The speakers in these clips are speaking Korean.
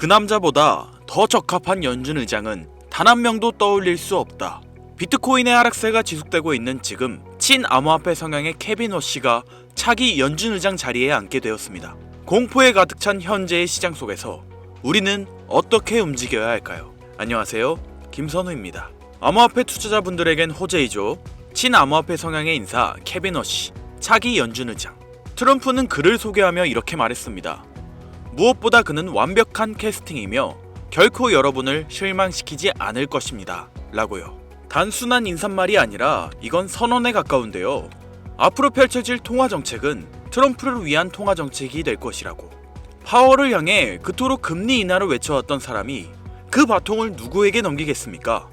그 남자보다 더 적합한 연준 의장은 단 한 명도 떠올릴 수 없다. 비트코인의 하락세가 지속되고 있는 지금 친암호화폐 성향의 케빈 워시가 차기 연준 의장 자리에 앉게 되었습니다. 공포에 가득 찬 현재의 시장 속에서 우리는 어떻게 움직여야 할까요? 안녕하세요, 김선우입니다. 암호화폐 투자자분들에겐 호재이죠. 친암호화폐 성향의 인사 케빈 워시, 차기 연준 의장. 트럼프는 그를 소개하며 이렇게 말했습니다. 무엇보다 그는 완벽한 캐스팅이며 결코 여러분을 실망시키지 않을 것입니다. 라고요. 단순한 인사말이 아니라 이건 선언에 가까운데요. 앞으로 펼쳐질 통화정책은 트럼프를 위한 통화정책이 될 것이라고. 파월을 향해 그토록 금리 인하를 외쳐왔던 사람이 그 바통을 누구에게 넘기겠습니까?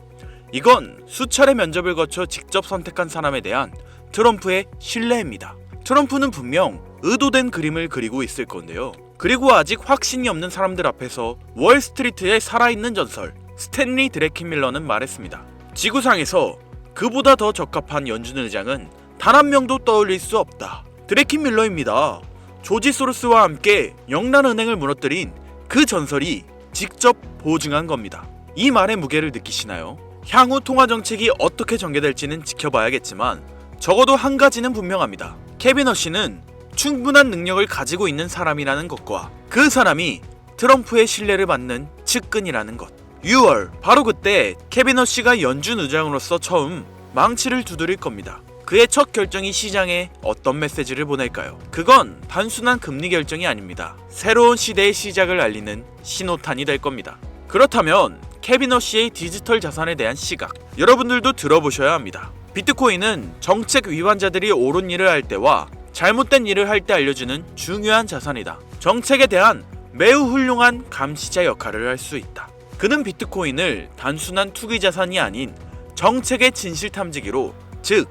이건 수차례 면접을 거쳐 직접 선택한 사람에 대한 트럼프의 신뢰입니다. 트럼프는 분명 의도된 그림을 그리고 있을 건데요. 그리고 아직 확신이 없는 사람들 앞에서 월스트리트의 살아있는 전설 스탠리 드래킨밀러는 말했습니다. 지구상에서 그보다 더 적합한 연준 의장은 단 한 명도 떠올릴 수 없다. 드래킨밀러입니다. 조지 소로스와 함께 영란은행을 무너뜨린 그 전설이 직접 보증한 겁니다. 이 말의 무게를 느끼시나요? 향후 통화정책이 어떻게 전개될지는 지켜봐야겠지만 적어도 한 가지는 분명합니다. 케빈 워시는 충분한 능력을 가지고 있는 사람이라는 것과 그 사람이 트럼프의 신뢰를 받는 측근이라는 것. 6월, 바로 그때 케빈 워시가 연준 의장으로서 처음 망치를 두드릴 겁니다. 그의 첫 결정이 시장에 어떤 메시지를 보낼까요? 그건 단순한 금리 결정이 아닙니다. 새로운 시대의 시작을 알리는 신호탄이 될 겁니다. 그렇다면 케빈 워시의 디지털 자산에 대한 시각, 여러분들도 들어보셔야 합니다. 비트코인은 정책 위반자들이 옳은 일을 할 때와 잘못된 일을 할 때 알려주는 중요한 자산이다. 정책에 대한 매우 훌륭한 감시자 역할을 할 수 있다. 그는 비트코인을 단순한 투기 자산이 아닌 정책의 진실 탐지기로, 즉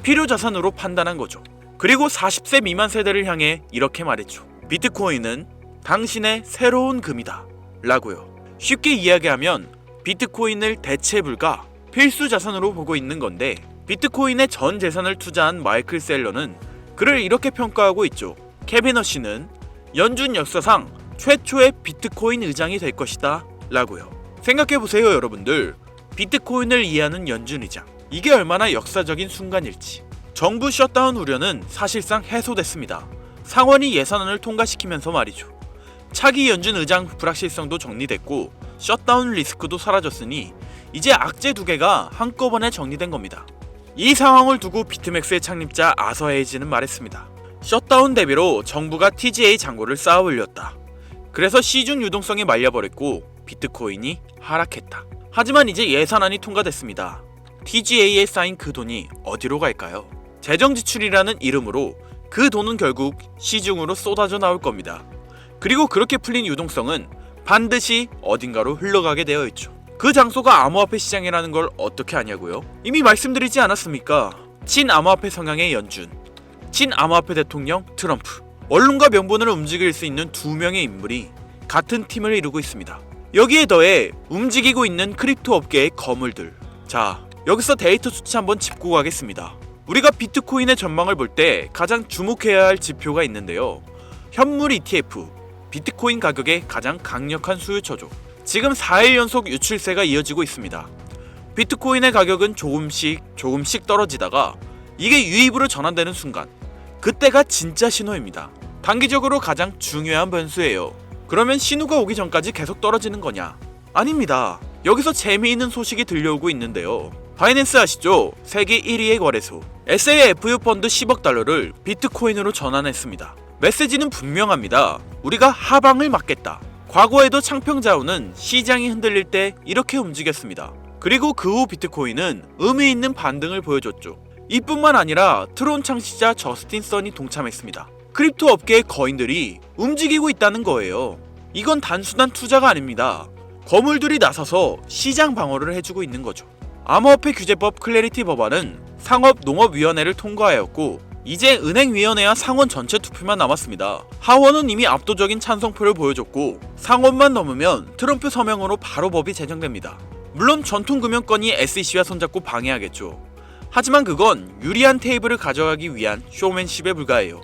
필요 자산으로 판단한 거죠. 그리고 40세 미만 세대를 향해 이렇게 말했죠. 비트코인은 당신의 새로운 금이다 라고요. 쉽게 이야기하면 비트코인을 대체 불가, 필수 자산으로 보고 있는 건데, 비트코인의 전 재산을 투자한 마이클 셀러는 그를 이렇게 평가하고 있죠. 케빈 워시는 연준 역사상 최초의 비트코인 의장이 될 것이다 라고요. 생각해보세요 여러분들. 비트코인을 이해하는 연준 의장, 이게 얼마나 역사적인 순간일지. 정부 셧다운 우려는 사실상 해소됐습니다. 상원이 예산안을 통과시키면서 말이죠. 차기 연준 의장 불확실성도 정리됐고 셧다운 리스크도 사라졌으니 이제 악재 두 개가 한꺼번에 정리된 겁니다. 이 상황을 두고 비트맥스의 창립자 아서 헤이지는 말했습니다. 셧다운 대비로 정부가 TGA 잔고를 쌓아 올렸다. 그래서 시중 유동성이 말려버렸고 비트코인이 하락했다. 하지만 이제 예산안이 통과됐습니다. TGA에 쌓인 그 돈이 어디로 갈까요? 재정 지출이라는 이름으로 그 돈은 결국 시중으로 쏟아져 나올 겁니다. 그리고 그렇게 풀린 유동성은 반드시 어딘가로 흘러가게 되어 있죠. 그 장소가 암호화폐 시장이라는 걸 어떻게 아냐고요? 이미 말씀드리지 않았습니까? 친암호화폐 성향의 연준, 친암호화폐 대통령 트럼프. 언론과 명분을 움직일 수 있는 두 명의 인물이 같은 팀을 이루고 있습니다. 여기에 더해 움직이고 있는 크립토 업계의 거물들. 자, 여기서 데이터 수치 한번 짚고 가겠습니다. 우리가 비트코인의 전망을 볼 때 가장 주목해야 할 지표가 있는데요. 현물 ETF, 비트코인 가격의 가장 강력한 수요처죠. 지금 4일 연속 유출세가 이어지고 있습니다. 비트코인의 가격은 조금씩 떨어지다가 이게 유입으로 전환되는 순간, 그때가 진짜 신호입니다. 단기적으로 가장 중요한 변수예요. 그러면 신호가 오기 전까지 계속 떨어지는 거냐? 아닙니다. 여기서 재미있는 소식이 들려오고 있는데요. 바이낸스 아시죠? 세계 1위의 거래소 SAFU 펀드 10억 달러를 비트코인으로 전환했습니다. 메시지는 분명합니다. 우리가 하방을 막겠다. 과거에도 창평자오는 시장이 흔들릴 때 이렇게 움직였습니다. 그리고 그 후 비트코인은 의미 있는 반등을 보여줬죠. 이뿐만 아니라 트론 창시자 저스틴 선이 동참했습니다. 크립토 업계의 거인들이 움직이고 있다는 거예요. 이건 단순한 투자가 아닙니다. 거물들이 나서서 시장 방어를 해주고 있는 거죠. 암호화폐 규제법 클래리티 법안은 상업농업위원회를 통과하였고 이제 은행위원회와 상원 전체 투표만 남았습니다. 하원은 이미 압도적인 찬성표를 보여줬고 상원만 넘으면 트럼프 서명으로 바로 법이 제정됩니다. 물론 전통금융권이 SEC와 손잡고 방해하겠죠. 하지만 그건 유리한 테이블을 가져가기 위한 쇼맨십에 불과해요.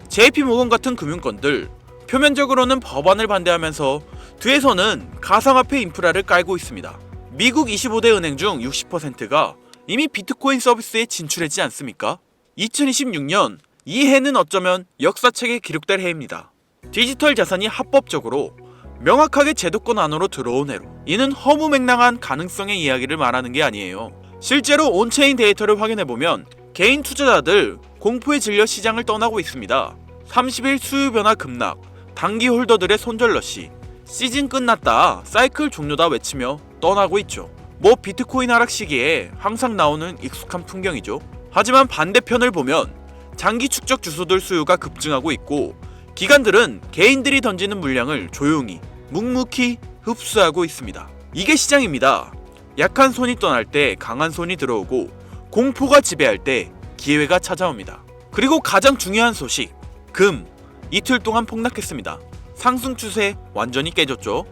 JP모건 같은 금융권들, 표면적으로는 법안을 반대하면서 뒤에서는 가상화폐 인프라를 깔고 있습니다. 미국 25대 은행 중 60%가 이미 비트코인 서비스에 진출했지 않습니까? 2026년 이 해는 어쩌면 역사책에 기록될 해입니다. 디지털 자산이 합법적으로 명확하게 제도권 안으로 들어온 해로, 이는 허무맹랑한 가능성의 이야기를 말하는 게 아니에요. 실제로 온체인 데이터를 확인해보면 개인 투자자들 공포에 질려 시장을 떠나고 있습니다. 30일 수요 변화 급락, 단기 홀더들의 손절러시, 시즌 끝났다, 사이클 종료다 외치며 떠나고 있죠. 뭐 비트코인 하락 시기에 항상 나오는 익숙한 풍경이죠. 하지만 반대편을 보면 장기 축적 주소들 수요가 급증하고 있고, 기관들은 개인들이 던지는 물량을 조용히 묵묵히 흡수하고 있습니다. 이게 시장입니다. 약한 손이 떠날 때 강한 손이 들어오고, 공포가 지배할 때 기회가 찾아옵니다. 그리고 가장 중요한 소식, 금 이틀 동안 폭락했습니다. 상승 추세 완전히 깨졌죠.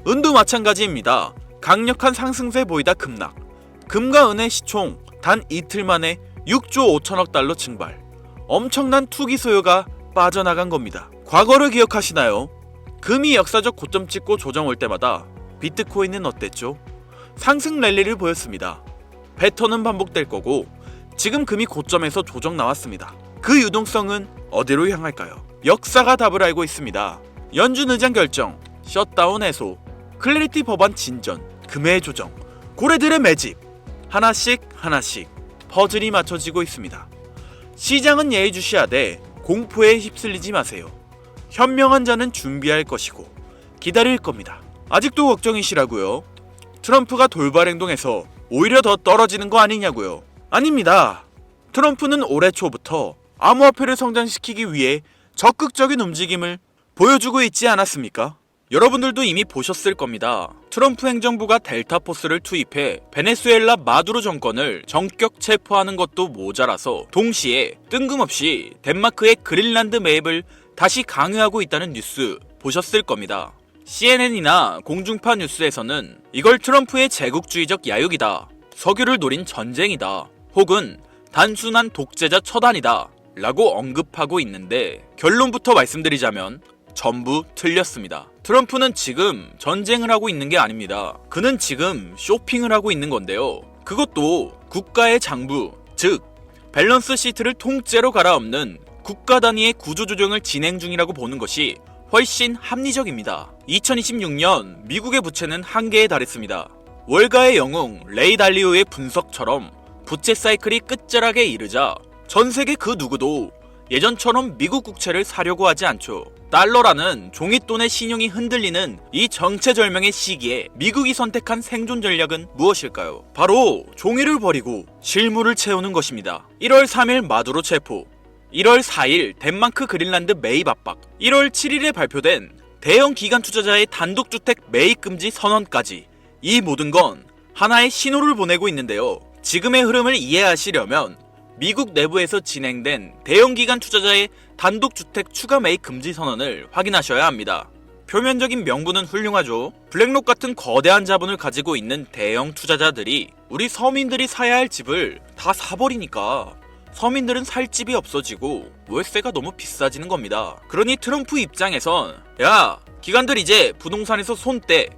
은도 마찬가지입니다. 강력한 상승세 보이다 급락. 금과 은의 시총 단 이틀 만에 6조 5천억 달러 증발. 엄청난 투기 소요가 빠져나간 겁니다. 과거를 기억하시나요? 금이 역사적 고점 찍고 조정 올 때마다 비트코인은 어땠죠? 상승 랠리를 보였습니다. 패턴은 반복될 거고, 지금 금이 고점에서 조정 나왔습니다. 그 유동성은 어디로 향할까요? 역사가 답을 알고 있습니다. 연준 의장 결정, 셧다운 해소, 클래리티 법안 진전, 금의 조정, 고래들의 매집, 하나씩 퍼즐이 맞춰지고 있습니다. 시장은 예의주시하되 공포에 휩쓸리지 마세요. 현명한 자는 준비할 것이고 기다릴 겁니다. 아직도 걱정이시라고요? 트럼프가 돌발 행동해서 오히려 더 떨어지는 거 아니냐고요? 아닙니다. 트럼프는 올해 초부터 암호화폐를 성장시키기 위해 적극적인 움직임을 보여주고 있지 않았습니까? 여러분들도 이미 보셨을 겁니다. 트럼프 행정부가 델타포스를 투입해 베네수엘라 마두로 정권을 전격 체포하는 것도 모자라서 동시에 뜬금없이 덴마크의 그린란드 매입을 다시 강요하고 있다는 뉴스 보셨을 겁니다. CNN이나 공중파 뉴스에서는 이걸 트럼프의 제국주의적 야욕이다, 석유를 노린 전쟁이다, 혹은 단순한 독재자 처단이다 라고 언급하고 있는데, 결론부터 말씀드리자면 전부 틀렸습니다. 트럼프는 지금 전쟁을 하고 있는 게 아닙니다. 그는 지금 쇼핑을 하고 있는 건데요. 그것도 국가의 장부, 즉 밸런스 시트를 통째로 갈아엎는 국가 단위의 구조조정을 진행 중이라고 보는 것이 훨씬 합리적입니다. 2026년 미국의 부채는 한계에 달했습니다. 월가의 영웅 레이 달리오의 분석처럼 부채 사이클이 끝자락에 이르자 전 세계 그 누구도 예전처럼 미국 국채를 사려고 하지 않죠. 달러라는 종잇돈의 신용이 흔들리는 이 정체절명의 시기에 미국이 선택한 생존 전략은 무엇일까요? 바로 종이를 버리고 실물을 채우는 것입니다. 1월 3일 마두로 체포, 1월 4일 덴마크 그린란드 매입 압박, 1월 7일에 발표된 대형 기관 투자자의 단독주택 매입 금지 선언까지, 이 모든 건 하나의 신호를 보내고 있는데요. 지금의 흐름을 이해하시려면 미국 내부에서 진행된 대형 기관 투자자의 단독주택 추가 매입 금지 선언을 확인하셔야 합니다. 표면적인 명분은 훌륭하죠. 블랙록 같은 거대한 자본을 가지고 있는 대형 투자자들이 우리 서민들이 사야 할 집을 다 사버리니까 서민들은 살 집이 없어지고 월세가 너무 비싸지는 겁니다. 그러니 트럼프 입장에선 야, 기관들 이제 부동산에서 손 떼!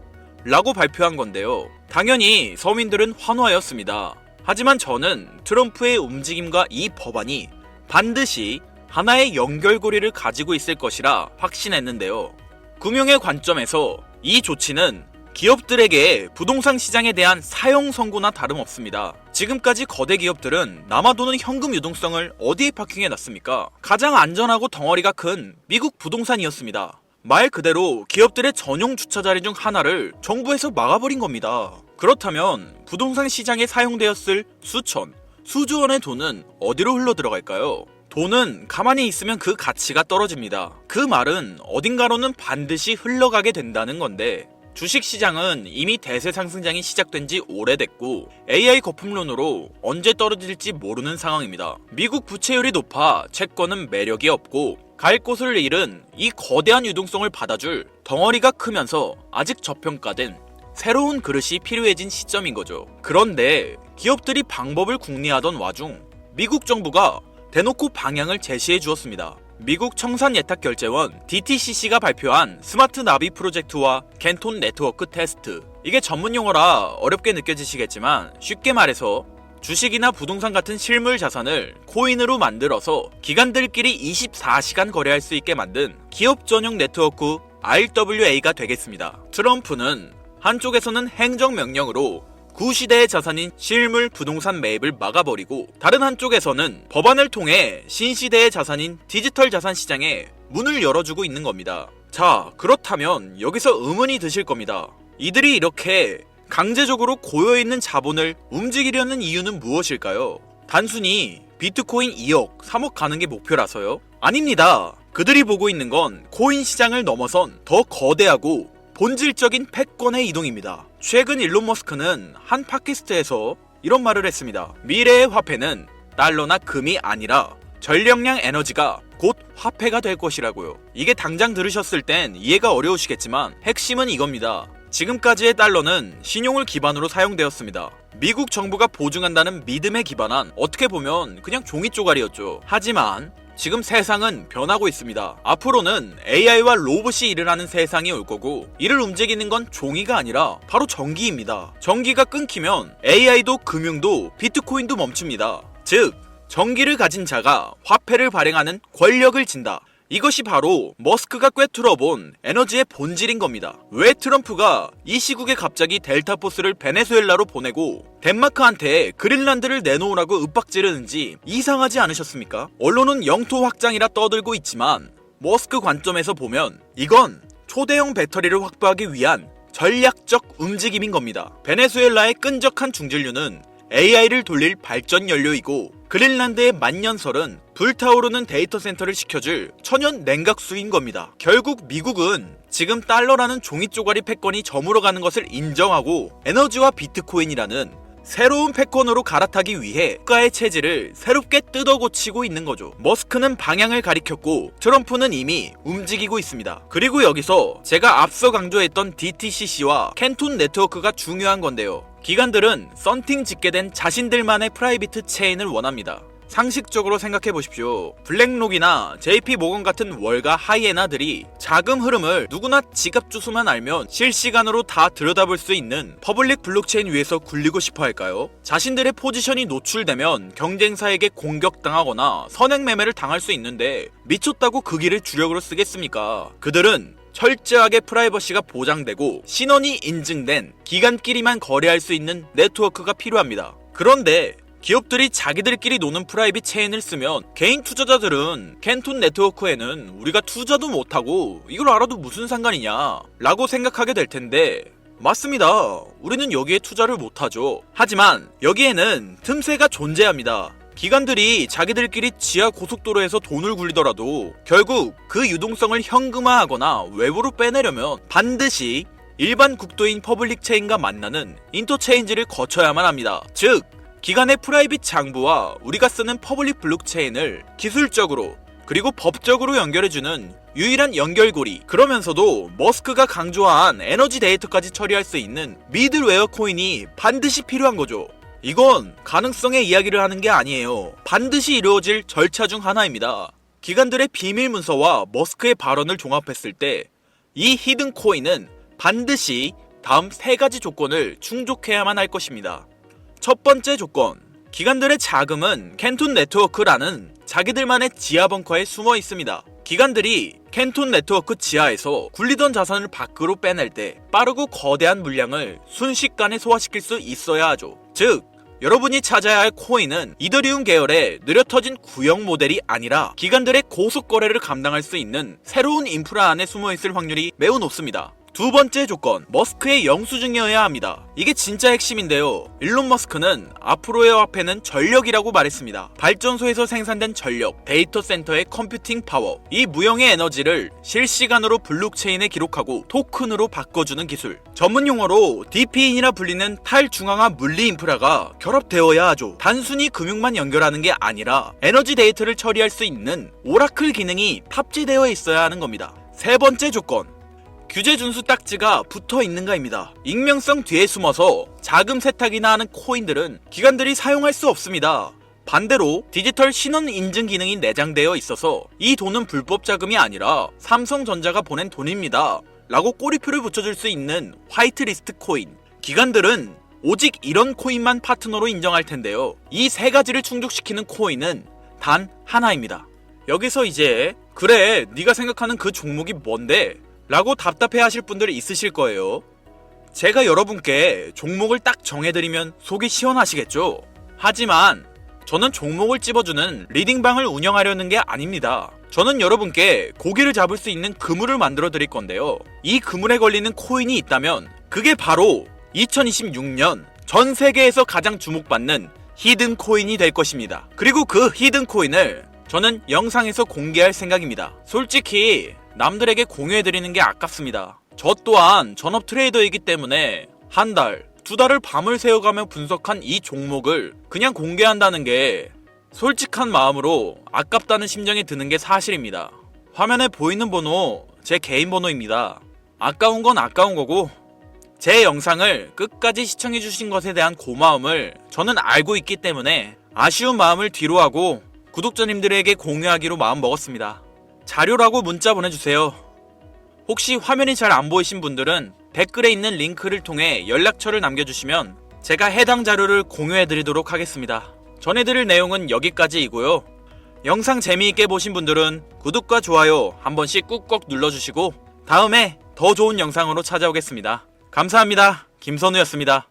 라고 발표한 건데요. 당연히 서민들은 환호하였습니다. 하지만 저는 트럼프의 움직임과 이 법안이 반드시 하나의 연결고리를 가지고 있을 것이라 확신했는데요. 금융의 관점에서 이 조치는 기업들에게 부동산 시장에 대한 사형 선고나 다름없습니다. 지금까지 거대 기업들은 남아도는 현금 유동성을 어디에 파킹해놨습니까? 가장 안전하고 덩어리가 큰 미국 부동산이었습니다. 말 그대로 기업들의 전용 주차 자리 중 하나를 정부에서 막아버린 겁니다. 그렇다면 부동산 시장에 사용되었을 수천, 수조 원의 돈은 어디로 흘러들어갈까요? 돈은 가만히 있으면 그 가치가 떨어집니다. 그 말은 어딘가로는 반드시 흘러가게 된다는 건데, 주식시장은 이미 대세 상승장이 시작된 지 오래됐고 AI 거품론으로 언제 떨어질지 모르는 상황입니다. 미국 부채율이 높아 채권은 매력이 없고 갈 곳을 잃은 이 거대한 유동성을 받아줄 덩어리가 크면서 아직 저평가된 새로운 그릇이 필요해진 시점인 거죠. 그런데 기업들이 방법을 궁리하던 와중 미국 정부가 대놓고 방향을 제시해 주었습니다. 미국 청산예탁결제원 DTCC가 발표한 스마트 나비 프로젝트와 캔톤 네트워크 테스트. 이게 전문용어라 어렵게 느껴지시겠지만 쉽게 말해서 주식이나 부동산 같은 실물 자산을 코인으로 만들어서 기관들끼리 24시간 거래할 수 있게 만든 기업 전용 네트워크 RWA가 되겠습니다. 트럼프는 한쪽에서는 행정명령으로 구시대의 자산인 실물 부동산 매입을 막아버리고 다른 한쪽에서는 법안을 통해 신시대의 자산인 디지털 자산 시장에 문을 열어주고 있는 겁니다. 자, 그렇다면 여기서 의문이 드실 겁니다. 이들이 이렇게 강제적으로 고여있는 자본을 움직이려는 이유는 무엇일까요? 단순히 비트코인 2억, 3억 가는 게 목표라서요? 아닙니다. 그들이 보고 있는 건 코인 시장을 넘어선 더 거대하고 본질적인 패권의 이동입니다. 최근 일론 머스크는 한 팟캐스트에서 이런 말을 했습니다. 미래의 화폐는 달러나 금이 아니라 전력량 에너지가 곧 화폐가 될 것이라고요. 이게 당장 들으셨을 땐 이해가 어려우시겠지만 핵심은 이겁니다. 지금까지의 달러는 신용을 기반으로 사용되었습니다. 미국 정부가 보증한다는 믿음에 기반한 어떻게 보면 그냥 종이 쪼가리였죠. 하지만 지금 세상은 변하고 있습니다. 앞으로는 AI와 로봇이 일을 하는 세상이 올 거고 이를 움직이는 건 종이가 아니라 바로 전기입니다. 전기가 끊기면 AI도 금융도 비트코인도 멈춥니다. 즉, 전기를 가진 자가 화폐를 발행하는 권력을 진다. 이것이 바로 머스크가 꿰뚫어본 에너지의 본질인 겁니다. 왜 트럼프가 이 시국에 갑자기 델타포스를 베네수엘라로 보내고 덴마크한테 그린란드를 내놓으라고 윽박지르는지 이상하지 않으셨습니까? 언론은 영토 확장이라 떠들고 있지만 머스크 관점에서 보면 이건 초대형 배터리를 확보하기 위한 전략적 움직임인 겁니다. 베네수엘라의 끈적한 중진류는 AI를 돌릴 발전 연료이고 그린란드의 만년설은 불타오르는 데이터 센터를 시켜줄 천연 냉각수인 겁니다. 결국 미국은 지금 달러라는 종이 쪼가리 패권이 저물어가는 것을 인정하고 에너지와 비트코인이라는 새로운 패권으로 갈아타기 위해 국가의 체질을 새롭게 뜯어고치고 있는 거죠. 머스크는 방향을 가리켰고 트럼프는 이미 움직이고 있습니다. 그리고 여기서 제가 앞서 강조했던 DTCC와 캔톤 네트워크가 중요한 건데요. 기관들은 썬팅 짓게 된 자신들만의 프라이빗 체인을 원합니다. 상식적으로 생각해 보십시오. 블랙록이나 JP 모건 같은 월가 하이에나들이 자금 흐름을 누구나 지갑 주소만 알면 실시간으로 다 들여다볼 수 있는 퍼블릭 블록체인 위에서 굴리고 싶어 할까요? 자신들의 포지션이 노출되면 경쟁사에게 공격당하거나 선행매매를 당할 수 있는데 미쳤다고 그 길을 주력으로 쓰겠습니까? 그들은 철저하게 프라이버시가 보장되고 신원이 인증된 기관끼리만 거래할 수 있는 네트워크가 필요합니다. 그런데 기업들이 자기들끼리 노는 프라이빗 체인을 쓰면 개인 투자자들은 캔톤 네트워크에는 우리가 투자도 못하고 이걸 알아도 무슨 상관이냐 라고 생각하게 될 텐데 맞습니다. 우리는 여기에 투자를 못하죠. 하지만 여기에는 틈새가 존재합니다. 기관들이 자기들끼리 지하 고속도로에서 돈을 굴리더라도 결국 그 유동성을 현금화하거나 외부로 빼내려면 반드시 일반 국도인 퍼블릭 체인과 만나는 인터체인지를 거쳐야만 합니다. 즉, 기관의 프라이빗 장부와 우리가 쓰는 퍼블릭 블록체인을 기술적으로 그리고 법적으로 연결해주는 유일한 연결고리. 그러면서도 머스크가 강조한 에너지 데이터까지 처리할 수 있는 미들웨어 코인이 반드시 필요한 거죠. 이건 가능성의 이야기를 하는 게 아니에요. 반드시 이루어질 절차 중 하나입니다. 기관들의 비밀 문서와 머스크의 발언을 종합했을 때 이 히든 코인은 반드시 다음 3가지 조건을 충족해야만 할 것입니다. 첫 번째 조건, 기관들의 자금은 캔톤 네트워크라는 자기들만의 지하 벙커에 숨어 있습니다. 기관들이 캔톤 네트워크 지하에서 굴리던 자산을 밖으로 빼낼 때 빠르고 거대한 물량을 순식간에 소화시킬 수 있어야 하죠. 즉, 여러분이 찾아야 할 코인은 이더리움 계열의 느려터진 구형 모델이 아니라 기관들의 고속 거래를 감당할 수 있는 새로운 인프라 안에 숨어 있을 확률이 매우 높습니다. 두 번째 조건, 머스크의 영수증이어야 합니다. 이게 진짜 핵심인데요. 일론 머스크는 앞으로의 화폐는 전력이라고 말했습니다. 발전소에서 생산된 전력, 데이터 센터의 컴퓨팅 파워, 이 무형의 에너지를 실시간으로 블록체인에 기록하고 토큰으로 바꿔주는 기술. 전문 용어로 DP인이라 불리는 탈중앙화 물리 인프라가 결합되어야 하죠. 단순히 금융만 연결하는 게 아니라 에너지 데이터를 처리할 수 있는 오라클 기능이 탑재되어 있어야 하는 겁니다. 세 번째 조건, 규제 준수 딱지가 붙어 있는가입니다. 익명성 뒤에 숨어서 자금 세탁이나 하는 코인들은 기관들이 사용할 수 없습니다. 반대로 디지털 신원 인증 기능이 내장되어 있어서 이 돈은 불법 자금이 아니라 삼성전자가 보낸 돈입니다 라고 꼬리표를 붙여줄 수 있는 화이트리스트 코인. 기관들은 오직 이런 코인만 파트너로 인정할 텐데요. 이 세 가지를 충족시키는 코인은 단 하나입니다. 여기서 이제 그래 네가 생각하는 그 종목이 뭔데? 라고 답답해 하실 분들이 있으실 거예요. 제가 여러분께 종목을 딱 정해드리면 속이 시원하시겠죠? 하지만 저는 종목을 찝어주는 리딩방을 운영하려는 게 아닙니다. 저는 여러분께 고기를 잡을 수 있는 그물을 만들어 드릴 건데요. 이 그물에 걸리는 코인이 있다면 그게 바로 2026년 전 세계에서 가장 주목받는 히든 코인이 될 것입니다. 그리고 그 히든 코인을 저는 영상에서 공개할 생각입니다. 솔직히 남들에게 공유해드리는 게 아깝습니다. 저 또한 전업 트레이더이기 때문에 한 달, 두 달을 밤을 새워가며 분석한 이 종목을 그냥 공개한다는 게 솔직한 마음으로 아깝다는 심정이 드는 게 사실입니다. 화면에 보이는 번호 제 개인 번호입니다. 아까운 건 아까운 거고 제 영상을 끝까지 시청해주신 것에 대한 고마움을 저는 알고 있기 때문에 아쉬운 마음을 뒤로하고 구독자님들에게 공유하기로 마음먹었습니다. 자료라고 문자 보내주세요. 혹시 화면이 잘 안 보이신 분들은 댓글에 있는 링크를 통해 연락처를 남겨주시면 제가 해당 자료를 공유해드리도록 하겠습니다. 전해드릴 내용은 여기까지이고요. 영상 재미있게 보신 분들은 구독과 좋아요 한 번씩 꾹꾹 눌러주시고 다음에 더 좋은 영상으로 찾아오겠습니다. 감사합니다. 김선우였습니다.